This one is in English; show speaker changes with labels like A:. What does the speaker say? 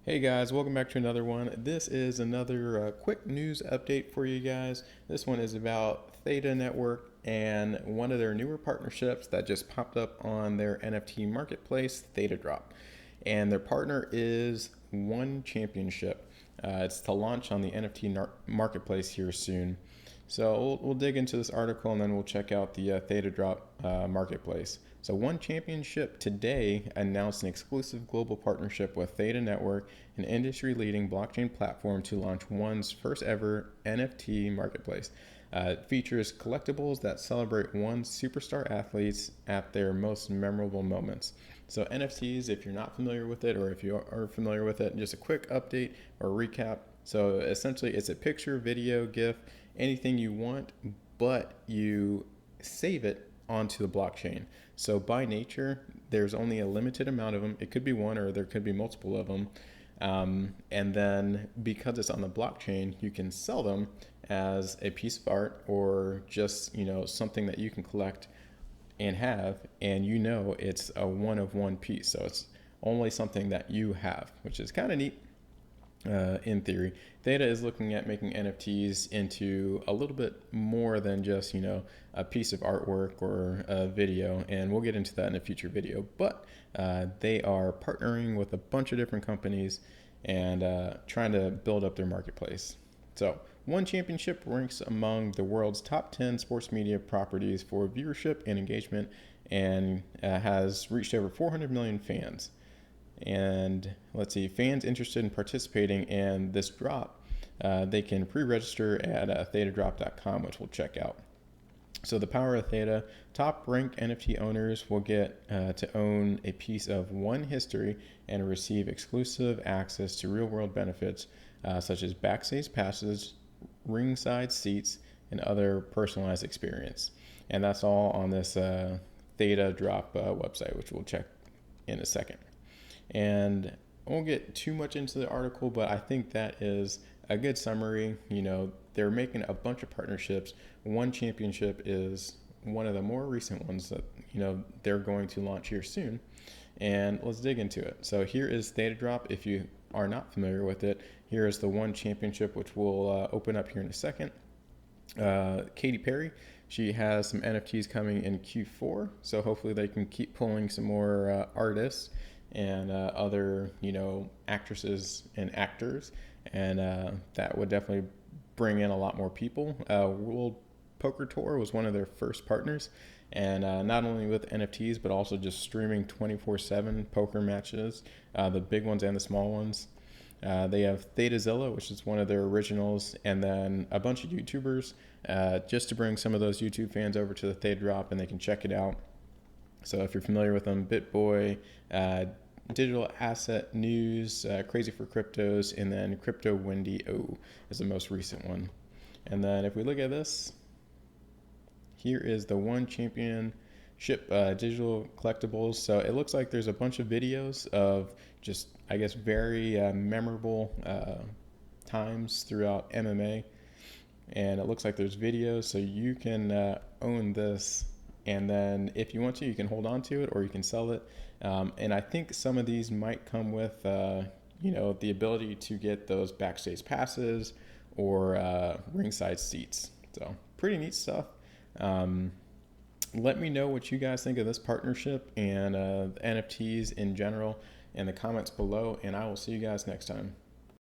A: Hey guys, welcome back to another one. This is another quick news update for you guys. This one is about Theta Network and one of their newer partnerships that just popped up on their NFT marketplace, Theta Drop. And their partner is One Championship. It's to launch on the NFT marketplace here soon. So we'll dig into this article and then we'll check out the Theta Drop marketplace. So One Championship today announced an exclusive global partnership with Theta Network, an industry-leading blockchain platform, to launch One's first ever NFT marketplace. It features collectibles that celebrate One's superstar athletes at their most memorable moments. So NFTs, if you're not familiar with it, or if you are familiar with it, just a quick update or recap. So essentially, it's a picture, video, GIF, anything you want, but you save it onto the blockchain. So by nature, there's only a limited amount of them. It could be one or there could be multiple of them. And then because it's on the blockchain, you can sell them as a piece of art or just, something that you can collect and have, and it's a one of one piece. So it's only something that you have, which is kind of neat. In theory, Theta is looking at making NFTs into a little bit more than just, a piece of artwork or a video, and we'll get into that in a future video. But they are partnering with a bunch of different companies and trying to build up their marketplace. So, One Championship ranks among the world's top 10 sports media properties for viewership and engagement, and has reached over 400 million fans. And let's see, fans interested in participating in this drop, they can pre-register at thetadrop.com, which we'll check out. So the power of Theta: top ranked NFT owners will get to own a piece of One history and receive exclusive access to real world benefits, such as backstage passes, ringside seats, and other personalized experience. And that's all on this Theta Drop website, which we'll check in a second. And I won't get too much into the article, but I think that is a good summary. They're making a bunch of partnerships. One Championship is one of the more recent ones that, they're going to launch here soon. And let's dig into it. So here is Theta Drop. If you are not familiar with it, here is the One Championship, which we'll open up here in a second. Katy Perry, she has some NFTs coming in Q4, so hopefully they can keep pulling some more artists and other, actresses and actors, and that would definitely bring in a lot more people. World Poker Tour was one of their first partners, and not only with NFTs, but also just streaming 24/7 poker matches, the big ones and the small ones. They have ThetaZilla, which is one of their originals, and then a bunch of YouTubers, just to bring some of those YouTube fans over to the Theta Drop and they can check it out. So if you're familiar with them, BitBoy, Digital Asset News, Crazy for Cryptos, and then Crypto Wendy O is the most recent one. And then if we look at this, here is the One Championship digital collectibles. So it looks like there's a bunch of videos of just, I guess, very memorable times throughout MMA. And it looks like there's videos, so you can own this. And then if you want to, you can hold on to it or you can sell it. And I think some of these might come with, the ability to get those backstage passes or ringside seats. So pretty neat stuff. Let me know what you guys think of this partnership and NFTs in general in the comments below, and I will see you guys next time.